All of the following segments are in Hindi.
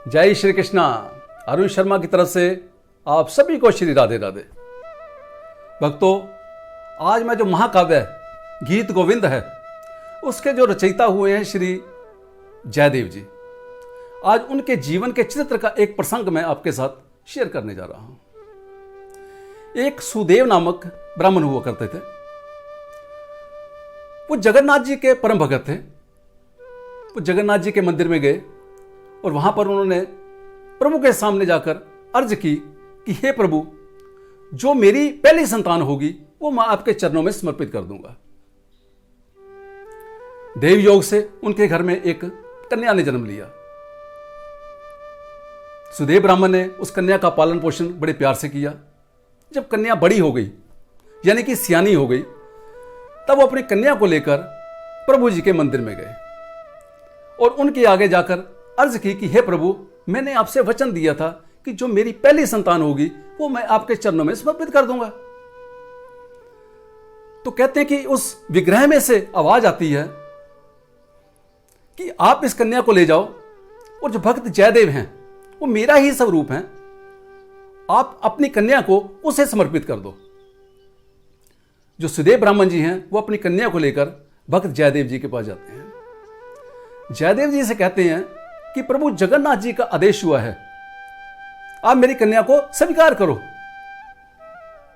जय श्री कृष्णा। अरुण शर्मा की तरफ से आप सभी को श्री राधे राधे। भक्तों, आज मैं जो महाकाव्य गीत गोविंद है उसके जो रचयिता हुए हैं श्री जयदेव जी, आज उनके जीवन के चरित्र का एक प्रसंग मैं आपके साथ शेयर करने जा रहा हूं। एक सुदेव नामक ब्राह्मण हुआ करते थे। वो जगन्नाथ जी के परम भगत थे। वो जगन्नाथ जी के मंदिर में गए और वहां पर उन्होंने प्रभु के सामने जाकर अर्ज की कि हे प्रभु, जो मेरी पहली संतान होगी वो मैं आपके चरणों में समर्पित कर दूंगा। देव योग से उनके घर में एक कन्या ने जन्म लिया। सुदेव ब्राह्मण ने उस कन्या का पालन पोषण बड़े प्यार से किया। जब कन्या बड़ी हो गई, यानी कि सियानी हो गई, तब वो अपनी कन्या को लेकर प्रभु जी के मंदिर में गए और उनके आगे जाकर अर्ज की कि हे प्रभु, मैंने आपसे वचन दिया था कि जो मेरी पहली संतान होगी वो मैं आपके चरणों में समर्पित कर दूंगा। तो कहते हैं कि उस विग्रह में से आवाज आती है कि आप इस कन्या को ले जाओ और जो भक्त जयदेव हैं वो मेरा ही स्वरूप है, आप अपनी कन्या को उसे समर्पित कर दो। जो सुदेव ब्राह्मण जी हैं वो अपनी कन्या को लेकर भक्त जयदेव जी के पास जाते हैं। जयदेव जी से कहते हैं कि प्रभु जगन्नाथ जी का आदेश हुआ है, आप मेरी कन्या को स्वीकार करो।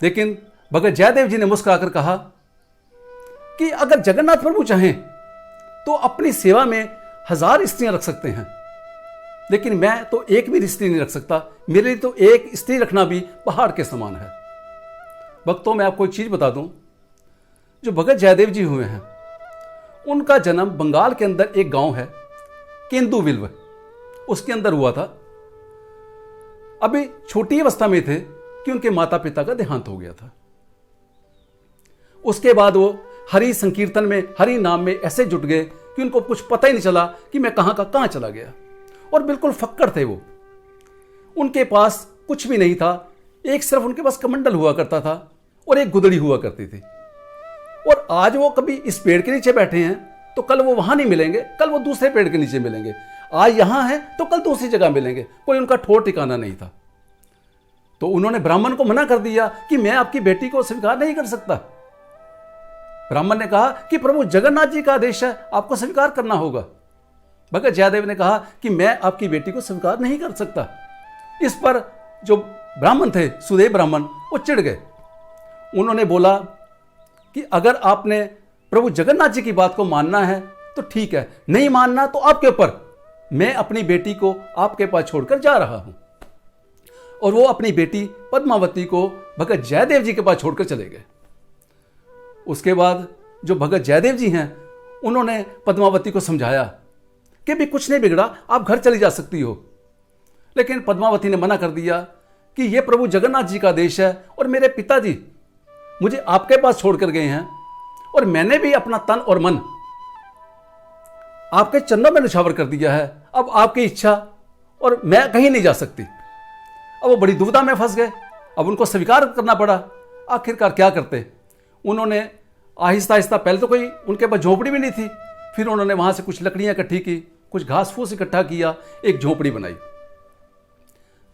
लेकिन भगत जयदेव जी ने मुस्कुराकर कहा कि अगर जगन्नाथ प्रभु चाहें तो अपनी सेवा में 1000 स्त्रियां रख सकते हैं, लेकिन मैं तो एक भी स्त्री नहीं रख सकता। मेरे लिए तो एक स्त्री रखना भी पहाड़ के समान है। भक्तों, मैं आपको एक चीज बता दूं, जो भगत जयदेव जी हुए हैं उनका जन्म बंगाल के अंदर एक गांव है केंदुविल्व, उसके अंदर हुआ था। अभी छोटी अवस्था में थे कि उनके माता पिता का देहांत हो गया था। उसके बाद वो हरि संकीर्तन में, हरि नाम में ऐसे जुट गए कि उनको कुछ पता ही नहीं चला कि मैं कहां का कहां चला गया। और बिल्कुल फक्कड़ थे वो। उनके पास कुछ भी नहीं था, एक सिर्फ उनके पास कमंडल हुआ करता था और एक गुदड़ी हुआ करती थी। और आज वो कभी इस पेड़ के नीचे बैठे हैं तो कल वो वहां नहीं मिलेंगे, कल वो दूसरे पेड़ के नीचे मिलेंगे। आज यहां है तो कल दूसरी जगह मिलेंगे। कोई उनका ठोर ठिकाना नहीं था। तो उन्होंने ब्राह्मण को मना कर दिया कि मैं आपकी बेटी को स्वीकार नहीं कर सकता। ब्राह्मण ने कहा कि प्रभु जगन्नाथ जी का आदेश है, आपको स्वीकार करना होगा। भगत जयदेव ने कहा कि मैं आपकी बेटी को स्वीकार नहीं कर सकता। इस पर जो ब्राह्मण थे, सुदेव ब्राह्मण, वो चिढ़ गए। उन्होंने बोला कि अगर आपने प्रभु जगन्नाथ जी की बात को मानना है तो ठीक है, नहीं मानना तो आपके ऊपर, मैं अपनी बेटी को आपके पास छोड़कर जा रहा हूं। और वो अपनी बेटी पद्मावती को भगत जयदेव जी के पास छोड़कर चले गए। उसके बाद जो भगत जयदेव जी हैं उन्होंने पद्मावती को समझाया कि भी कुछ नहीं बिगड़ा, आप घर चली जा सकती हो। लेकिन पद्मावती ने मना कर दिया कि यह प्रभु जगन्नाथ जी का आदेश है और मेरे पिताजी मुझे आपके पास छोड़कर गए हैं और मैंने भी अपना तन और मन आपके चरणों में निछावर कर दिया है। अब आपकी इच्छा और मैं कहीं नहीं जा सकती। अब वो बड़ी दुविधा में फंस गए। अब उनको स्वीकार करना पड़ा। आखिरकार क्या करते? उन्होंने आहिस्ता आहिस्ता, पहले तो कोई उनके पास झोपड़ी भी नहीं थी, फिर उन्होंने वहां से कुछ लकड़ियां इकट्ठी की, कुछ घास फूस इकट्ठा किया, एक झोपड़ी बनाई।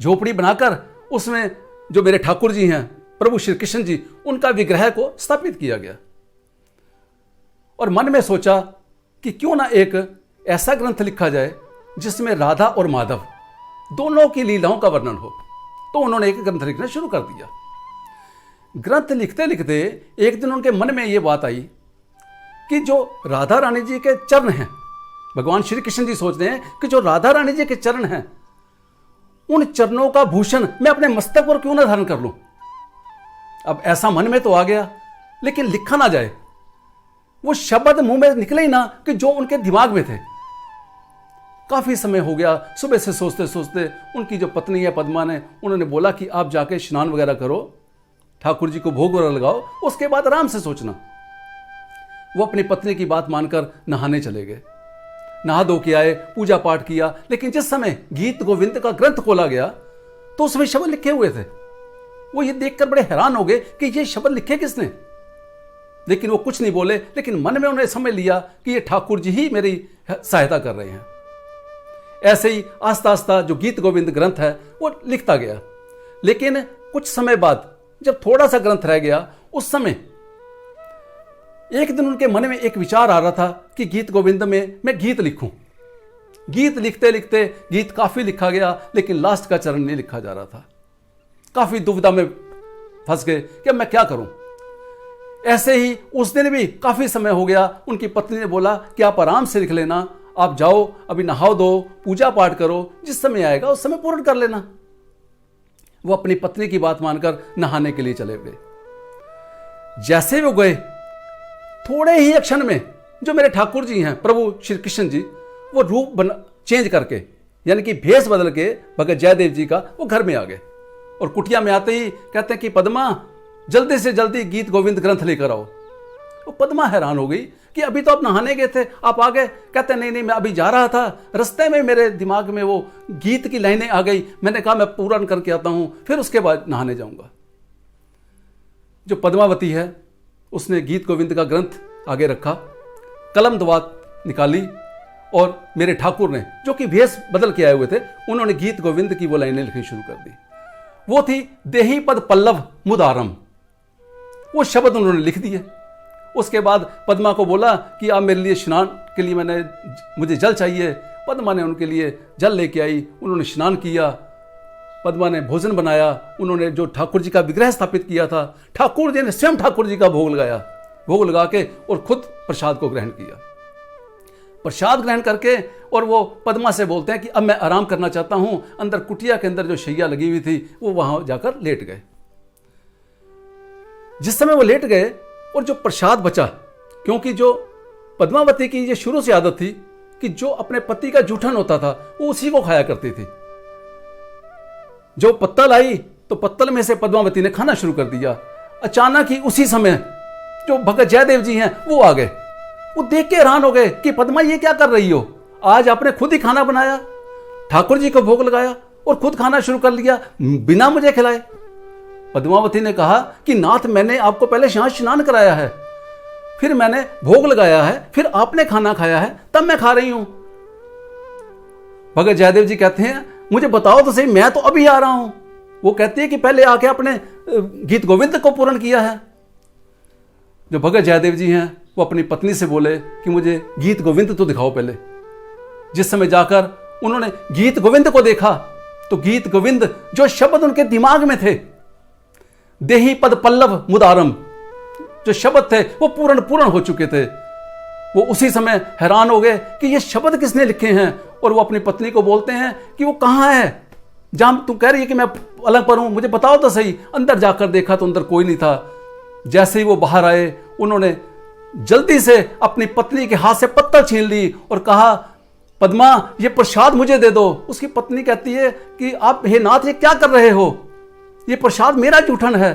झोपड़ी बनाकर उसमें जो मेरे ठाकुर जी हैं प्रभु श्री कृष्ण जी, उनका विग्रह को स्थापित किया गया। और मन में सोचा कि क्यों ना एक ऐसा ग्रंथ लिखा जाए जिसमें राधा और माधव दोनों की लीलाओं का वर्णन हो। तो उन्होंने एक ग्रंथ लिखना शुरू कर दिया। ग्रंथ लिखते लिखते एक दिन उनके मन में यह बात आई कि जो राधा रानी जी के चरण हैं, भगवान श्री कृष्ण जी सोचते हैं कि जो राधा रानी जी के चरण हैं, उन चरणों का भूषण मैं अपने मस्तक पर क्यों ना धारण कर लूं। अब ऐसा मन में तो आ गया, लेकिन लिखा ना जाए। वो शब्द मुंह में निकले ही ना कि जो उनके दिमाग में थे। काफी समय हो गया, सुबह से सोचते सोचते उनकी जो पत्नी है पद्मा ने, उन्होंने बोला कि आप जाके स्नान वगैरह करो, ठाकुर जी को भोग वगैरह लगाओ, उसके बाद आराम से सोचना। वो अपनी पत्नी की बात मानकर नहाने चले गए। नहा धो के आए, पूजा पाठ किया। लेकिन जिस समय गीत गोविंद का ग्रंथ खोला गया तो उसमें शब्द लिखे हुए थे। वो ये देखकर बड़े हैरान हो गए कि ये शब्द लिखे किसने। लेकिन वो कुछ नहीं बोले, लेकिन मन में उन्हें समझ लिया कि ये ठाकुर जी ही मेरी सहायता कर रहे हैं। ऐसे ही आस्ता आस्ता जो गीत गोविंद ग्रंथ है वो लिखता गया। लेकिन कुछ समय बाद जब थोड़ा सा ग्रंथ रह गया, उस समय एक दिन उनके मन में एक विचार आ रहा था कि गीत गोविंद में मैं गीत लिखूं। गीत लिखते लिखते गीत काफी लिखा गया, लेकिन लास्ट का चरण नहीं लिखा जा रहा था। काफी दुविधा में फंस गए कि अब मैं क्या करूं। ऐसे ही उस दिन भी काफी समय हो गया। उनकी पत्नी ने बोला कि आप आराम से लिख लेना, आप जाओ अभी नहाओ दो, पूजा पाठ करो, जिस समय आएगा उस समय पूर्ण कर लेना। वो अपनी पत्नी की बात मानकर नहाने के लिए चले गए। जैसे वो गए, थोड़े ही क्षण में जो मेरे ठाकुर जी हैं प्रभु श्री कृष्ण जी, वो रूप चेंज करके, यानी कि भेष बदल के भगत जयदेव जी का, वो घर में आ गए। और कुटिया में आते ही कहते हैं कि पद्मा जल्दी से जल्दी गीत गोविंद ग्रंथ लेकर आओ। वो पद्मा हैरान हो गई कि अभी तो आप नहाने गए थे, आप आ गए। कहते नहीं नहीं, मैं अभी जा रहा था, रास्ते में मेरे दिमाग में वो गीत की लाइनें आ गई, मैंने कहा मैं पूर्ण करके आता हूं, फिर उसके बाद नहाने जाऊंगा। जो पद्मावती है उसने गीत गोविंद का ग्रंथ आगे रखा, कलम दवात निकाली, और मेरे ठाकुर ने जो कि भेष बदल के आए हुए थे, उन्होंने गीत गोविंद की वो लाइनें लिखनी शुरू कर दी। वो थी देही पद पल्लव मुदारम, वो शब्द उन्होंने लिख दिए। उसके बाद पद्मा को बोला कि आप मेरे लिए स्नान के लिए मुझे जल चाहिए। पद्मा ने उनके लिए जल लेके आई, उन्होंने स्नान किया। पद्मा ने भोजन बनाया, उन्होंने जो ठाकुर जी का विग्रह स्थापित किया था, ठाकुर जी ने स्वयं ठाकुर जी का भोग लगाया, भोग लगा के और खुद प्रसाद को ग्रहण किया। प्रसाद ग्रहण करके और वो पद्मा से बोलते हैं कि अब मैं आराम करना चाहता हूं। अंदर कुटिया के अंदर जो शैया लगी हुई थी, वो वहां जाकर लेट गए। जिस समय वो लेट गए और जो प्रसाद बचा, क्योंकि जो पद्मावती की ये शुरू से आदत थी कि जो अपने पति का जूठन होता था वो उसी को खाया करती थी। जो पत्तल आई तो पत्तल में से पद्मावती ने खाना शुरू कर दिया। अचानक ही उसी समय जो भगत जयदेव जी हैं वो आ गए। वो देख के हैरान हो गए कि पद्मा ये क्या कर रही हो, आज आपने खुद ही खाना बनाया, ठाकुर जी को भोग लगाया और खुद खाना शुरू कर लिया बिना मुझे खिलाए। पद्मावती ने कहा कि नाथ, मैंने आपको पहले स्नान कराया है, फिर मैंने भोग लगाया है, फिर आपने खाना खाया है, तब मैं खा रही हूं। भगत जयदेव जी कहते हैं मुझे बताओ तो सही, मैं तो अभी आ रहा हूं। वो कहती है कि पहले आके आपने गीत गोविंद को पूर्ण किया है। जो भगत जयदेव जी हैं वो अपनी पत्नी से बोले कि मुझे गीत गोविंद तो दिखाओ पहले। जिस समय जाकर उन्होंने गीत गोविंद को देखा तो गीत गोविंद जो शब्द उनके दिमाग में थे, देही पद पल्लव मुदारम, जो शब्द थे वो पूर्ण हो चुके थे। वो उसी समय हैरान हो गए कि ये शब्द किसने लिखे हैं। और वो अपनी पत्नी को बोलते हैं कि वो कहाँ है जहां तू कह रही है कि मैं अलग पर हूं, मुझे बताओ तो सही। अंदर जाकर देखा तो अंदर कोई नहीं था। जैसे ही वो बाहर आए, उन्होंने जल्दी से अपनी पत्नी के हाथ से पत्तल छीन ली और कहा पद्मा ये प्रसाद मुझे दे दो। उसकी पत्नी कहती है कि आप हे नाथ, ये क्या कर रहे हो, ये प्रसाद मेरा जूठन है।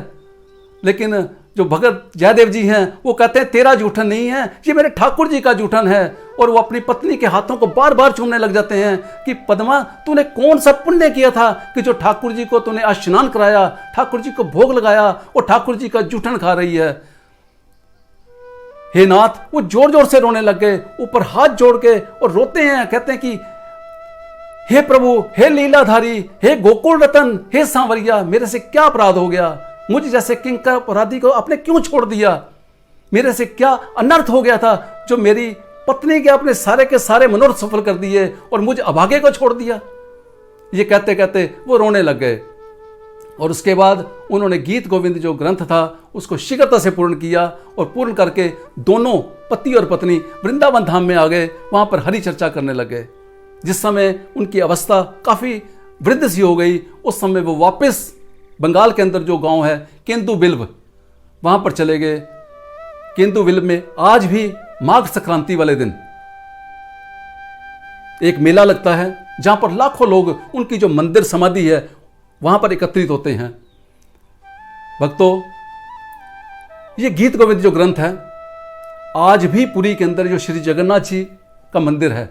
लेकिन जो भगत जयदेव जी हैं वो कहते हैं तेरा जूठन नहीं है, ये मेरे ठाकुर जी का जूठन है। और वो अपनी पत्नी के हाथों को बार बार चूमने लग जाते हैं कि पद्मा, तूने कौन सा पुण्य किया था कि जो ठाकुर जी को तूने आज स्नान कराया, ठाकुर जी को भोग लगाया और ठाकुर जी का जूठन खा रही है। हे नाथ, वो जोर जोर से रोने लग गए, ऊपर हाथ जोड़ के और रोते हैं। कहते हैं कि हे प्रभु, हे लीलाधारी, हे गोकुल रतन, हे सांवरिया, मेरे से क्या अपराध हो गया, मुझ जैसे किंकर अपराधी को आपने क्यों छोड़ दिया, मेरे से क्या अनर्थ हो गया था जो मेरी पत्नी के अपने सारे के सारे मनोरथ सफल कर दिए और मुझ अभागे को छोड़ दिया। ये कहते कहते वो रोने लग गए। और उसके बाद उन्होंने गीत गोविंद जो ग्रंथ था उसको शीघ्रता से पूर्ण किया और पूर्ण करके दोनों पति और पत्नी वृंदावन धाम में आ गए। वहां पर हरि चर्चा करने लगे। जिस समय उनकी अवस्था काफी वृद्ध सी हो गई, उस समय वो वापस बंगाल के अंदर जो गांव है केंदु बिल्व, वहां पर चले गए। केंदु बिल्व में आज भी माघ संक्रांति वाले दिन एक मेला लगता है जहां पर लाखों लोग उनकी जो मंदिर समाधि है वहां पर एकत्रित होते हैं। भक्तों, ये गीत गोविंद जो ग्रंथ है आज भी पुरी के अंदर जो श्री जगन्नाथ जी का मंदिर है,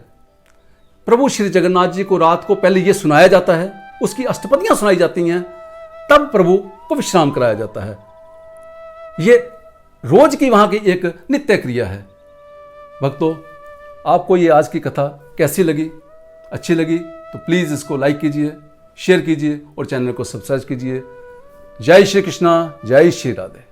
प्रभु श्री जगन्नाथ जी को रात को पहले ये सुनाया जाता है, उसकी अष्टपदियां सुनाई जाती हैं, तब प्रभु को विश्राम कराया जाता है। ये रोज की वहां की एक नित्य क्रिया है। भक्तों, आपको ये आज की कथा कैसी लगी? अच्छी लगी तो प्लीज़ इसको लाइक कीजिए, शेयर कीजिए और चैनल को सब्सक्राइब कीजिए। जय श्री कृष्णा, जय श्री राधे।